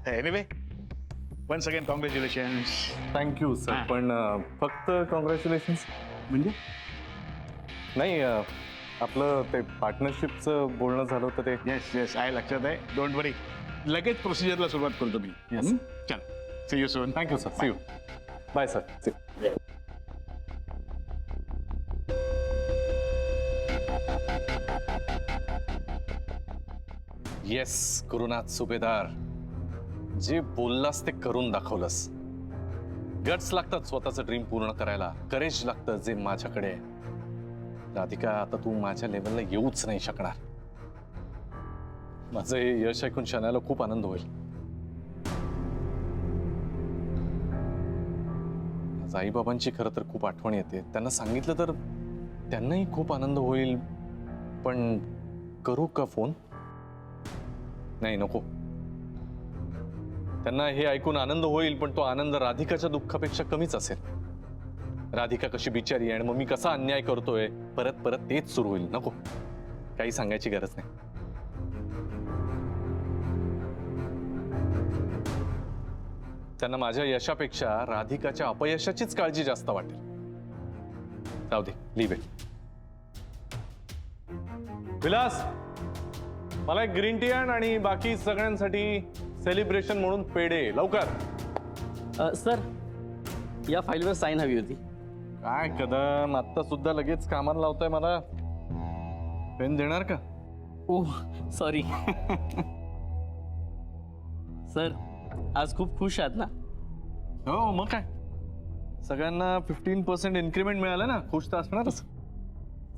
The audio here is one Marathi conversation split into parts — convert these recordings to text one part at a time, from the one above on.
Anyway once again congratulations. Thank you sir. पण फक्त कॉंग्रॅच्युलेशन्स म्हणजे नाही, आपलं ते पार्टनरशिपचं बोलणं झालं होतं ते. येस येस आहे, लक्षात आहे. डोंट वरी, लगेच प्रोसिजरला सुरुवात करतो मी. Yes. चल, see you soon. Thank you sir. See you. Bye sir. See you. Yes Gurunath Subhedar, जे बोललास ते करून दाखवलंस. गट्स लागतात स्वतःचं ड्रीम पूर्ण करायला, करेज लागतं जे माझ्याकडे आहे. राधिका, आता तू माझ्या लेवलला येऊच नाही शकणार. माझं हे यश ऐकून शनाला खूप आनंद होईल. आज आईबाबांची खरं तर खूप आठवण येते. त्यांना सांगितलं तर त्यांनाही खूप आनंद होईल. पण करू का फोन? नाही, नको. त्यांना हे ऐकून आनंद होईल, पण तो आनंद राधिकाच्या दुःखापेक्षा कमीच असेल. राधिका कशी बिचारी आणि मग मी कसा अन्याय करतोय, परत परत तेच सुरू होईल. नको, काही सांगायची गरज नाही. त्यांना माझ्या यशापेक्षा राधिकाच्या अपयशाचीच काळजी जास्त वाटेल. जाऊ दे, लीव इट. विलास, मला एक ग्रीन टी आण आणि बाकी सगळ्यांसाठी सेलिब्रेशन म्हणून पेढे लवकर. सर, या फाईलवर साईन हवी होती. काय कदम, आत्ता सुद्धा लगेच कामाला लावताय मला. पेन देणार का? Oh sorry. सर, आज खूप खुश आहात ना? हो, मग काय, सगळ्यांना 15% इन्क्रीमेंट मिळालं ना, खुश तर असणारच.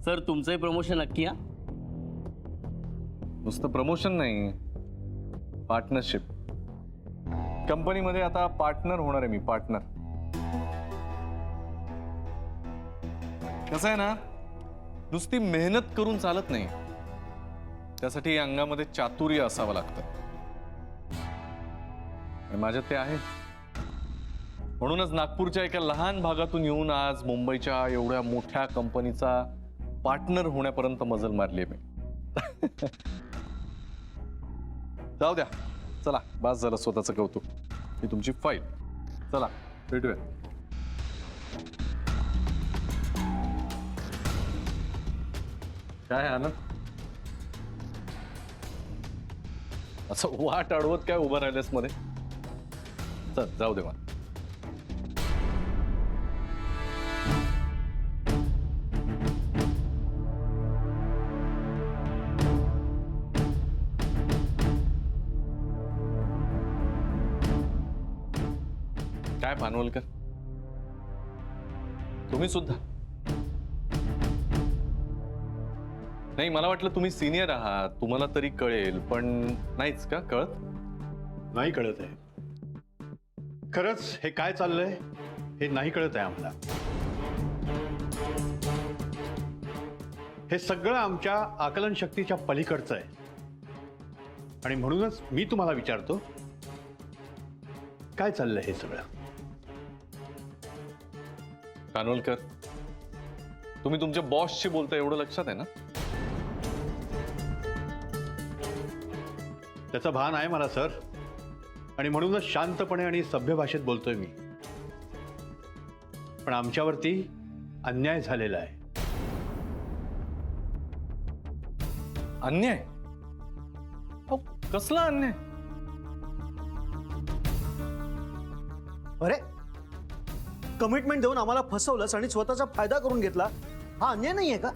सर, तुमचंही प्रमोशन नक्की हा. नुसतं प्रमोशन नाही, पार्टनरशिप. कंपनीमध्ये आता पार्टनर होणार आहे मी, पार्टनर. कसं आहे ना, नुसती मेहनत करून चालत नाही. त्यासाठी अंगामध्ये चातुर्य असावं लागतं आणि माझ्यात ते आहे. म्हणूनच नागपूरच्या एका लहान भागातून येऊन आज मुंबईच्या एवढ्या मोठ्या कंपनीचा पार्टनर होण्यापर्यंत मजल मारली मी. जाऊ द्या, चला, बास झालं स्वतःचं कौतुक. ही तुमची फाईल. चला, भेटूया. काय आनंद, असं वाट अडवत काय उभं राहिलेस मध्ये? चल, जाऊ दे मला. काय पानवलकर, तुम्ही सुद्धा? नाही, मला वाटलं तुम्ही सिनियर आहात, तुम्हाला तरी कळेल, पण नाहीच का कळत? नाही कळत आहे. खरंच हे काय चाललंय हे नाही कळत आहे आम्हाला. हे सगळं आमच्या आकलन शक्तीच्या पलीकडचं आहे आणि म्हणूनच मी तुम्हाला विचारतो, काय चाललंय हे सगळं? कानोलकर, तुम्ही तुमच्या बॉसशी बोलता एवढं लक्षात आहे ना? त्याचं भान आहे मला सर, आणि म्हणूनच शांतपणे आणि सभ्य भाषेत बोलतोय मी. पण आमच्यावरती अन्याय झालेला आहे. अन्याय? अहो, कसला अन्याय? अरे, कमिटमेंट देऊन आम्हाला फसवलंस आणि स्वतःचा फायदा करून घेतला, हा अन्याय नाहीये का?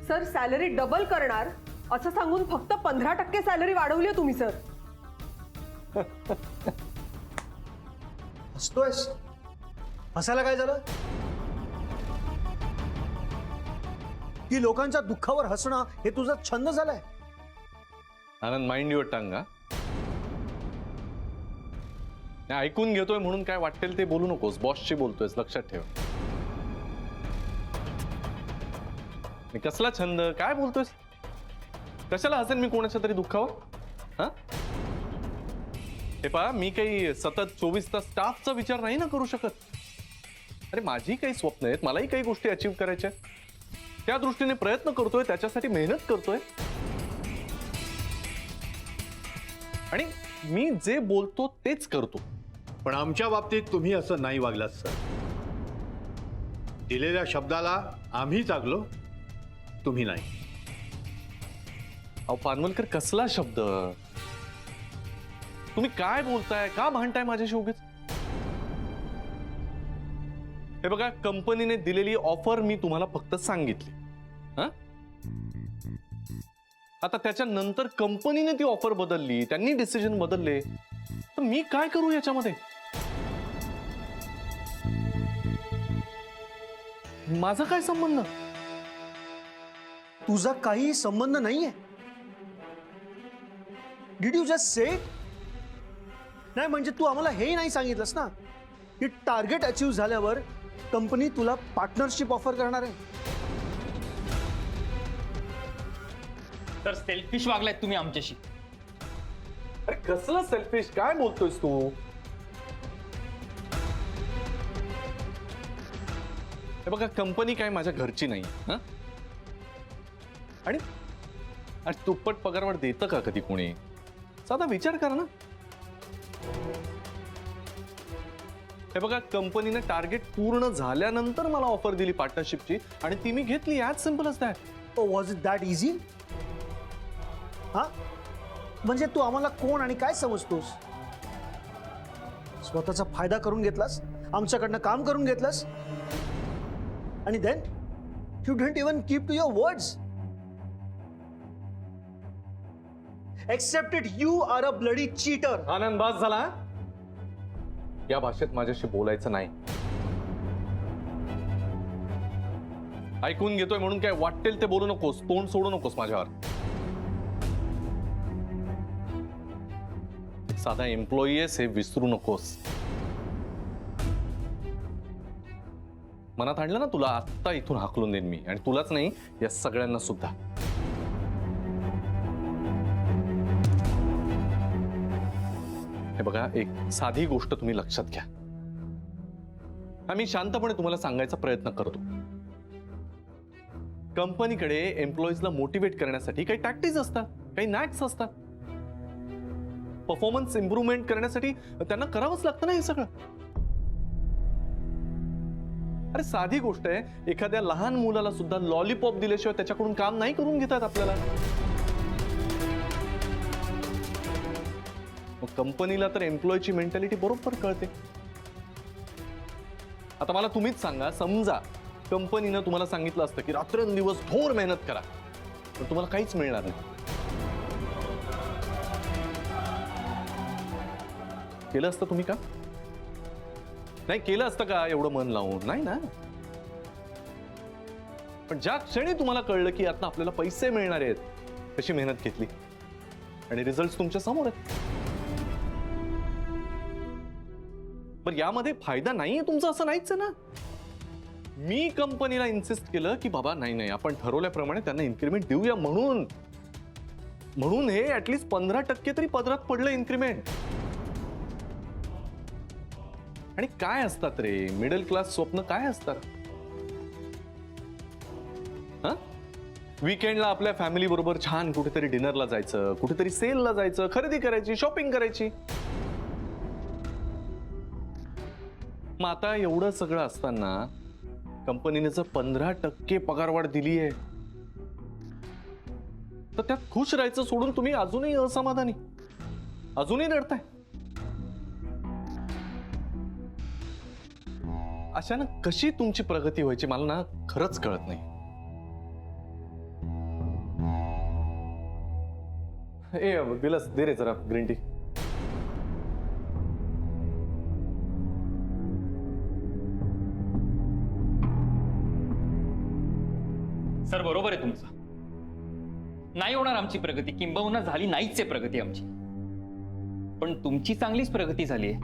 सर, सॅलरी डबल करणार असं सांगून फक्त 15% सॅलरी वाढवली आहे तुम्ही सर. हसतोयस? हसायला काय झालं? की लोकांच्या दुःखावर हसणं हे तुझा छंद झालाय? आनंद, माइंड युअर टंग. ऐकून घेतोय म्हणून काय वाटेल ते बोलू नकोस. बॉसशी बोलतोयस, लक्षात ठेव. कसला छंद? काय बोलतोयस? कशाला हसेन मी कोणाच्या तरी दुःखावर? हा, हे पहा, मी काही सतत 24 तास स्टाफचा विचार नाही ना करू शकत. अरे, माझी काही स्वप्न आहेत, मलाही काही गोष्टी अचीव्ह करायच्या, त्या दृष्टीने प्रयत्न करतोय, त्याच्यासाठी मेहनत करतोय. आणि मी जे बोलतो तेच करतो. पण आमच्या बाबतीत तुम्ही असं नाही वागलात सर. दिलेल्या शब्दाला आम्ही जागलो, तुम्ही नाही. अहो पानवलकर, कसला शब्द? तुम्ही काय बोलताय, का भांडताय माझ्याशी उगीच? हे बघा, कंपनीने दिलेली ऑफर मी तुम्हाला फक्त सांगितली. हा, आता त्याच्यानंतर कंपनीने ती ऑफर बदलली, त्यांनी डिसिजन बदलले, तर मी काय करू याच्यामध्ये? माझा काय संबंध? तुझा काही संबंध नाहीये. Did you just say? नाही म्हणजे तू आम्हाला हे नाही सांगितलंस ना की टार्गेट अचीव झाल्यावर कंपनी तुला पार्टनरशिप ऑफर करणार आहे. तर सेल्फिश वागलायत तुम्ही आमच्याशी. अरे कसलं सेल्फिश? काय बोलतोयस तू? हे बघा, कंपनी काय माझ्या घरची नाही. हा, आणि दुप्पट पगारवाढ देतं का कधी कोणी? साधा विचार करा ना. हे बघा, कंपनीने टार्गेट पूर्ण झाल्यानंतर मला ऑफर दिली पार्टनरशिपची आणि ती मी घेतली. ॲज सिम्पल असतं. ओ वॉज इट दॅट इझी? हा, म्हणजे तू आम्हाला कोण आणि काय समजतोस? स्वतःचा फायदा करून घेतलास, आमच्याकडनं काम करून घेतलास, आणि then you didn't even keep to your words. Accept it, you are a bloody cheater. Anand, बास झाला. या भाषेत माझ्याशी बोलायचं नाही. ऐकून घेतोय म्हणून काय वाटेल ते बोलू नकोस, तोंड सोडू नकोस माझ्यावर. साधा एम्प्लॉई आहेस हे विसरू नकोस. मनात आणलं ना तुला, आत्ता इथून हाकलून देईन मी, आणि तुलाच नाही, या सगळ्यांना सुद्धा. हे बघा, एक साधी गोष्ट तुम्ही लक्षात घ्या. आम्ही शांतपणे तुम्हाला सांगायचा प्रयत्न करतो. कंपनीकडे एम्प्लॉईजला मोटिवेट करण्यासाठी काही टॅक्टिक्स असतात, काही नॅक्स असतात. परफॉर्मन्स इम्प्रूव्हमेंट करण्यासाठी त्यांना करावंच लागतं ना हे सगळं. अरे साधी गोष्ट आहे, एखाद्या लहान मुलाला सुद्धा लॉलीपॉप दिल्याशिवाय त्याच्याकडून काम नाही करून घेतात आपल्याला. कंपनीला तर एम्प्लॉयची मेंटॅलिटी बरोबर कळते. आता मला तुम्हीच सांगा, समजा कंपनीनं तुम्हाला सांगितलं असतं की रात्रंदिवस थोर मेहनत करा, तर तुम्हाला काहीच मिळणार नाही. केलं असतं तुम्ही का? नाही केलं असतं का एवढं मन लावून? नाही ना. पण ज्या क्षणी तुम्हाला कळलं की आता आपल्याला पैसे मिळणार आहेत, कशी मेहनत घेतली आणि रिझल्ट तुमच्या समोर आहेत. बरं, यामध्ये फायदा नाहीये तुमचा असं नाहीच आहे ना. मी कंपनीला इन्सिस्ट केलं की बाबा नाही, आपण ठरवल्याप्रमाणे त्यांना इन्क्रीमेंट देऊया, म्हणून हे ऍटलीस्ट 15% तरी पदरात पडलं इन्क्रीमेंट. आणि काय असतात रे मिडल क्लास स्वप्न? काय असतात? वीकेंडला आपल्या फॅमिली बरोबर छान कुठेतरी डिनरला जायचं, कुठेतरी सेलला जायचं, खरेदी करायची, शॉपिंग करायची. मग आता एवढं सगळं असताना कंपनीने जर 15% पगारवाढ दिली आहे, तर त्यात खुश राहायचं सोडून तुम्ही अजूनही असमाधानी, अजूनही रडताय. अशानं कशी तुमची प्रगती व्हायची मला ना खरंच कळत नाही. ए बिलस दे रे जरा ग्रीन टी. सर बरोबर आहे तुमचं. नाही होणार आमची प्रगती, किंबहुना झाली नाहीच आहे प्रगती आमची. पण तुमची चांगलीच प्रगती झाली आहे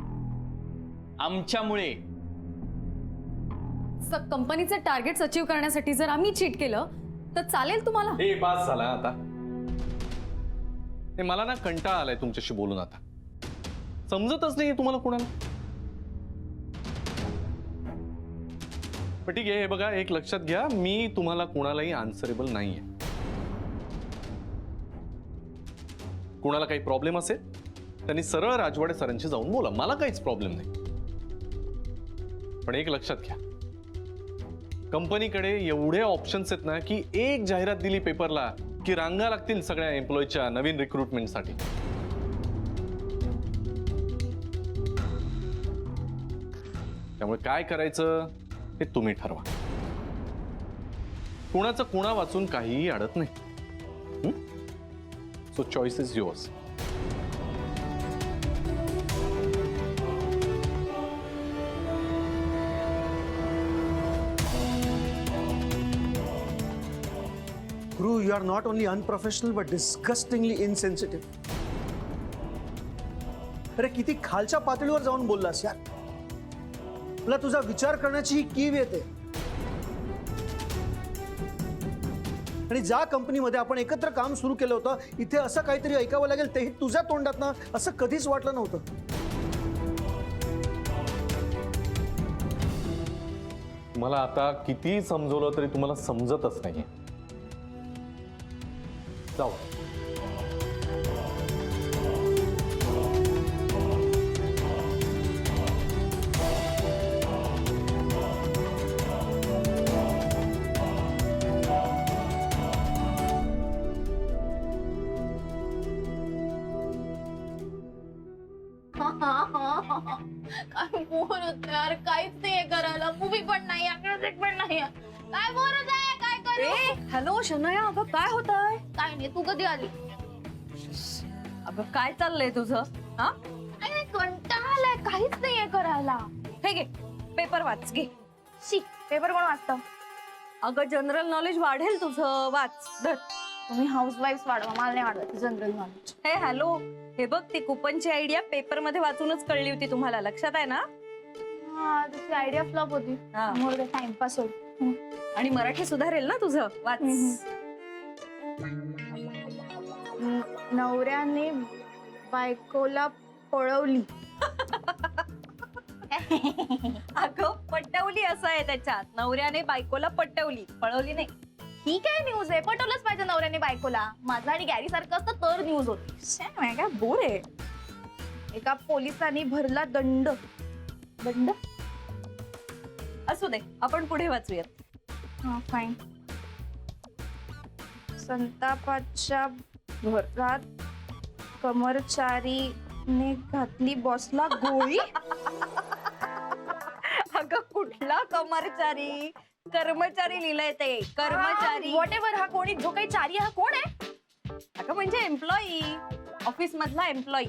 आमच्यामुळे. कंपनीचे टार्गेट्स अचीव करण्यासाठी जर आम्ही चीट केलं तर चालेल तुम्हाला? ए बास झाला आता. हे मला ना कंटाळा आलाय तुमच्याशी बोलून. आता समजतच नाहीये तुम्हाला कोणाला. पण ठीक आहे, हे बघा, एक लक्षात घ्या, मी तुम्हाला कोणालाही आन्सरेबल नाहीये. कोणाला काही प्रॉब्लेम असेल त्यांनी सरळ राजवाडे सरांशी जाऊन बोला, मला काहीच प्रॉब्लेम नाही. पण एक लक्षात घ्या, कंपनीकडे एवढे ऑप्शन्स आहेत ना की एक जाहिरात दिली पेपरला की रांगा लागतील सगळ्या एम्प्लॉईच्या नवीन रिक्रुटमेंटसाठी. त्यामुळे काय करायचं हे तुम्ही ठरवा. कुणाचं कुणा वाचून काहीही अडत नाही. So choice is yours. Guru, you are not only unprofessional but disgustingly insensitive. अरे किती खालच्या पातळीवर जाऊन बोललास यार. मला तुझा विचार करण्याची ही कीव येते. आणि ज्या कंपनीमध्ये आपण एकत्र काम सुरू केलं होतं, इथे असं काहीतरी ऐकावं लागेल तेही तुझ्या तोंडातनं, असं कधीच वाटलं नव्हतं. मला आता किती समजवलं तरी तुम्हाला समजतच नाही. जाऊ. काय बोर होत यार, काहीच नाहीये करायला. मूवी पण नाही, म्युझिक पण नाही. काय बोर होत आहे, काय करू? हॅलो शनया, अगं काय होत आहे? काय नाही, तू कधी आली? अगं काय चाललंय तुझं? हा नाही, कंटाळा आलाय, काहीच नाहीये करायला. हे घे पेपर वाच घे. शी, पेपर कोण वाचतं? अगं जनरल नॉलेज वाढेल तुझं, वाच धर. तुम्ही हाऊसवाईफ वाढवा, मला नाही वाढवायचं जनरल नॉलेज. हे हॅलो, हे बघ ती कुपनची आयडिया पेपर मध्ये वाचूनच कळली होती तुम्हाला, लक्षात आहे ना? हा, तुझी आयडिया फ्लॉप होती. हा. मग टाइमपास होईल. आणि मराठी सुधारेल ना तुझं, वाच. नवऱ्याने बायकोला पळवली. अगं पटवली असं आहे त्याच्यात, नवऱ्याने बायकोला पटवली, पळवली नाही. ही काय न्यूज आहे? पटवलंच पाहिजे नवऱ्याने बायकोला. माझा आणि गॅरी सारखं असतं तर न्यूज होती. काय बोर आहे. एका पोलिसांनी भरला दंड. दंड? असू दे, आपण पुढे वाचूयात. हा, फाईन. संतापाच्या भरात कर्मचारीने घातली बॉसला गोळी. अगं कुठला कर्मचारी? कर्मचारी लिहिलंय ते, कर्मचारी. व्हॉट एव्हर, हा कोणी जो काही चारी हा कोण आहे? अगं म्हणजे एम्प्लॉई, ऑफिस मधला एम्प्लॉई.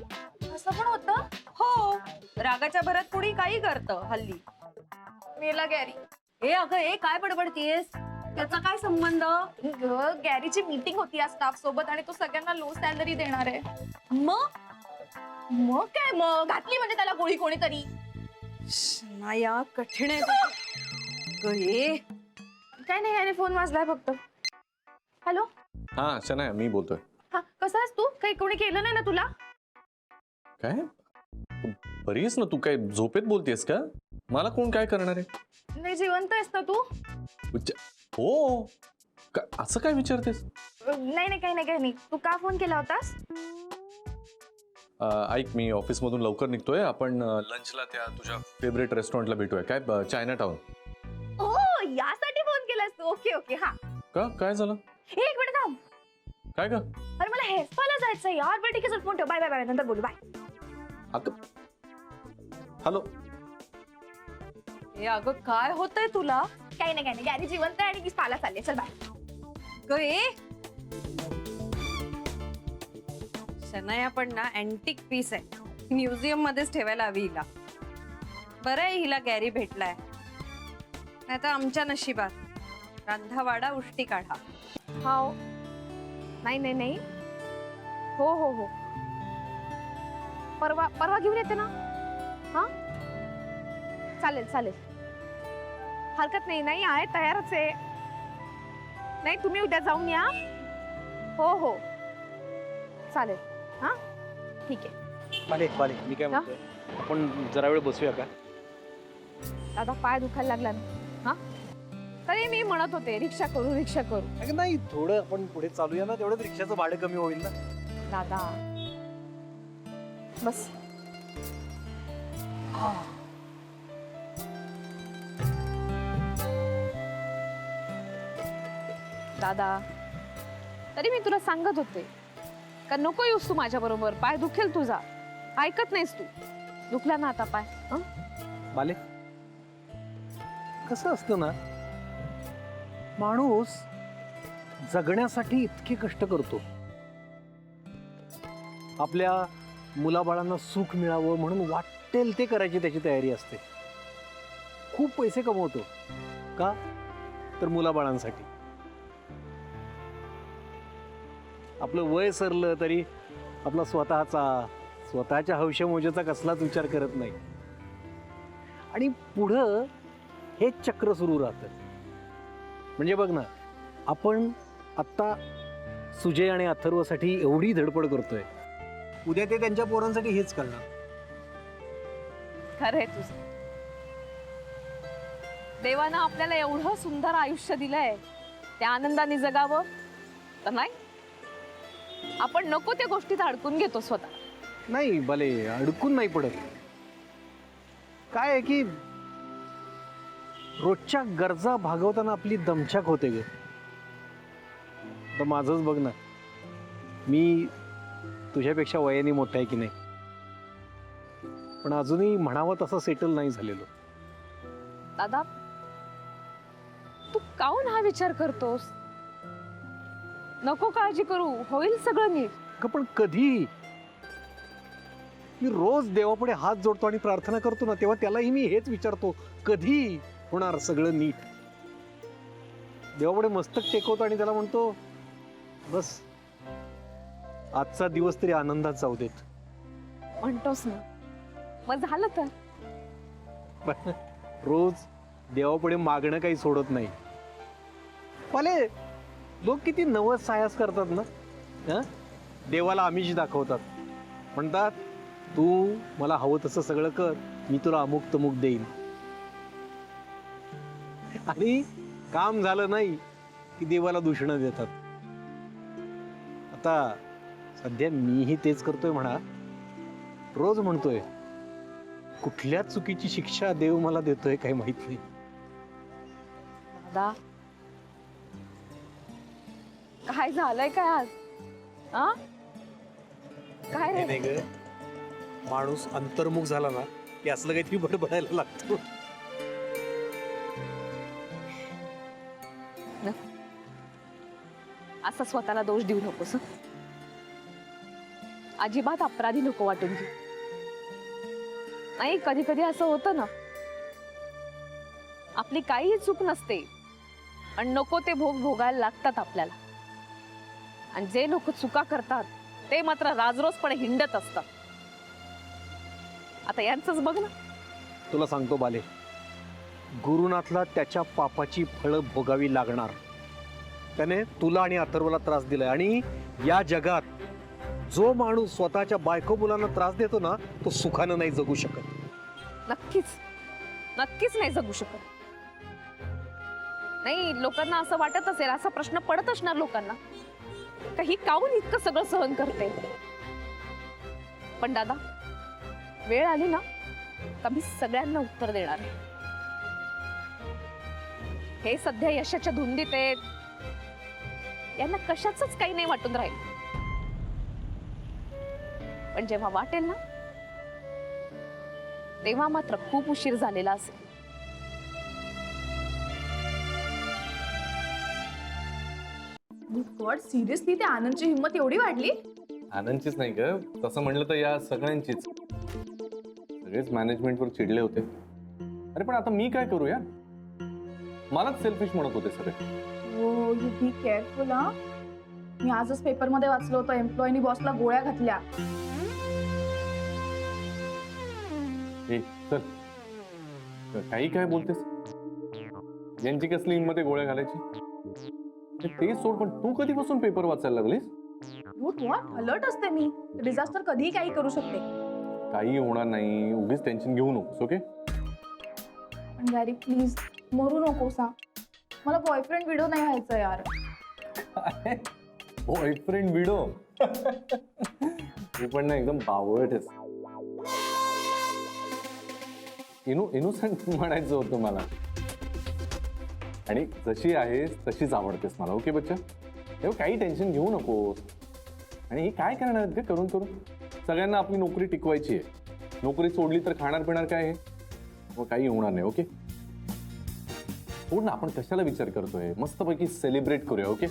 असं पण होतं? हो, रागाच्या भरात कुणी काही करतं हल्ली. मेला गॅरी. ए अगं ए, काय बडबडतीयस? त्याचा काय संबंध? गॅरीची मीटिंग होती आज स्टाफ सोबत आणि तो सगळ्यांना लो सॅलरी देणार आहे. मग काय मग घातली म्हणजे त्याला गोळी कोणीतरी. या कठीण आहे. काय नाही, याने फोन वाजलाय फक्त. हॅलो. हा शनाया, मी बोलतोय. हा, कसा आहेस तू? काही कोणी केलं नाही ना तुला? काय तू बरी आहेस ना? तू काय झोपेत बोलतेस का? मला कोण काय करणार आहे? नाही, जिवंत आहेस ना तू? हो. असं काय विचारतेस? नाही, काही नाही. तू का फोन केला होतास? ऐक, मी ऑफिस मधून लवकर निघतोय. आपण लंचला त्या तुझ्या फेवरेट रेस्टॉरंटला भेटूया. काय चायना टाउन? ओ, यासाठी फोन केलास तू? ओके. हा, का काय झालं? एक मिनिट थांब. काय का? अरे मला हेअर स्पाला जायचं यार. बरं ठीक आहे, चल फोन ठेव. बाय. नंतर बोलू. बाय. हॅलो. ए अगं काय होतंय तुला? काही नाही. गॅरी जिवंत आहे आणि मी स्पाला चालले. चल बाय. शनाया पण ना अँटिक पीस आहे, म्युझियम मध्येच ठेवायला हवी हिला. बरं आहे हिला गॅरी भेटलाय, नाही तर आमच्या नशिबात रंधावाडा उष्टी काढा. हाव. नाही. हो. परवा घेऊन येते ना? हा, चालेल. हरकत नाही आहे, तयारच आहे. नाही, तुम्ही उद्या जाऊन या. हो, चालेल. हा, ठीक आहे. मालिक, मी काय म्हणतोय, आपण जरा वेळ बसूया का? दादा पाय दुखायला लागला ना. हा, तरी मी म्हणत होते रिक्षा करू. अगं नाही, थोडं आपण पुढे चालूया ना, तेवढंच रिक्षाचं भाडं कमी होईल ना. दादा बस. दादा, तरी मी तुला सांगत होते का नको येऊस तू माझ्या बरोबर, पाय दुखेल तुझा. ऐकत नाहीस तू. दुखला ना आता पाय. हं? बाले, कसं असतं ना, माणूस जगण्यासाठी इतके कष्ट करतो, आपल्या मुलाबाळांना सुख मिळावं म्हणून वाटेल ते करायची त्याची तयारी असते. खूप पैसे कमवतो का, तर मुलाबाळांसाठी. आपलं वय सरलं तरी आपला स्वतःच्या हौशेमौजेचा कसलाच विचार करत नाही. आणि पुढं हेच चक्र सुरू राहतं. म्हणजे बघ ना, आपण आत्ता सुजय आणि अथर्वसाठी एवढी धडपड करतोय, उद्या ते त्यांच्या पोरांसाठी हेच करणार. खरंय तुझं. देवानं आपल्याला एवढं सुंदर आयुष्य दिलंय, त्या आनंदाने जगावं तर नाही, आपण नको त्या गोष्टीत अडकून घेतो स्वतः. नाही भले अडकून नाही पडत. काय आहे की रोजच्या गरजा भागवताना आपली दमछाक होते ग. तर माझंच बघ ना, मी तुझ्यापेक्षा वयाने मोठा आहे की नाही, पण अजूनही म्हणावं तसं सेटल नाही झालेलो. दादा, तू काहून हा विचार करतोस? नको काळजी करू, होईल सगळं नीट. पण कधी? मी रोज देवापुढे हात जोडतो आणि प्रार्थना करतो ना, तेव्हा त्यालाही मी हेच विचारतो, कधी होणार सगळं नीट? देवापुढे मस्तक टेकवतो आणि त्याला म्हणतो, बस आजचा दिवस तरी आनंदात जाऊ देत. म्हणतोस ना, मग झालं तर. पण रोज देवापुढे मागणं काही सोडत नाही. पाले, लोक किती नवस सायास करतात ना, हं? देवाला आमिष दाखवतात, म्हणतात तू मला हवं तसं सगळं कर, मी तुला अमुक तमुक देईन. आणि काम झालं नाही की देवाला दूषणं देतात. आता सध्या मीही तेच करतोय म्हणा. रोज म्हणतोय, कुठल्या चुकीची शिक्षा देव मला देतोय काही माहित नाही. दादा, काय झालंय काय आज? आ? काय रे? नाही ग, माणूस अंतर्मुख झाला ना की असलं काहीतरी बडबडायला लागतो. असं स्वतःला दोष देऊ नकोस. अजिबात अपराधी नको वाटून घेऊ. नाही, कधी कधी असं होतं ना, आपली काहीही चूक नसते आणि नको ते भोग भोगायला लागतात आपल्याला. आणि जे लोक चुका करतात ते मात्र राजरोसपणे हिंडत असतात. आता यांचंच बघ ना. तुला सांगतो बाले, गुरुनाथला त्याच्या पापाची फळं भोगावी लागणार. त्याने तुला आणि अथर्वला त्रास दिलाय, आणि या जगात जो माणूस स्वतःच्या बायको मुलांना त्रास देतो ना, तो सुखानं नाही जगू शकत. नक्कीच नक्कीच नाही जगू शकत. नाही, लोकांना असं वाटत असेल, असा प्रश्न पडत असणार लोकांना, काही काहून इतकं सगळं सहन करते. पण दादा, वेळ आली ना का मी सगळ्यांना उत्तर देणार आहे. हे सध्या यशाच्या धुंदीत आहेत, यांना कशाचंच काही नाही वाटून राहील. पण जेव्हा वाटेल ना, तेव्हा मात्र खूप उशीर झालेला असेल. गॉड, सिरियसली त्या आनंदची हिंमत एवढी वाढली? आनंदचीच नाही ग, तसं म्हणलं तर या सगळ्यांचीच. सगळेच मॅनेजमेंटवर चिडले होते. अरे पण आता मी काय करू यार, मलाच सेल्फिश म्हणत होते सगळे. हो, यू बी केअरफुल हा. मी आजच पेपरमध्ये वाचलं होतं, एम्प्लॉयनी बॉसला गोळ्या घातल्या. हे चल, काही काय बोलतेस? यांची कसली हिंमत आहे गोळ्या घालायची? ते सोड, पण तू कधीपासून पेपर वाचायला लागलीस? डोंट वॉट, अलर्ट असते मी. डिझास्टर कधीही काही करू शकते. काही होणार नाही, उगीच टेन्शन घेऊ नकोस. ओके? पण गॅरी प्लीज मरू नकोस हा. मला बॉयफ्रेंड व्हिडिओ नाही व्हायचं यार. Boyfriend video? तू पण ना एकदम बावळट आहेस. इनोसंट म्हणायचं होतं मला. आणि जशी आहेस तशीच आवडतेस मला. ओके बच्चा, तेव्हा काही टेन्शन घेऊ नको. आणि हे काय करणार आहेत करून करून? सगळ्यांना आपली नोकरी टिकवायची आहे. नोकरी सोडली तर खाणार पिणार काय आहे? मग काही होणार नाही. ओके, सोड ना, आपण कशाला विचार करतोय? मस्तपैकी सेलिब्रेट करूया. ओके,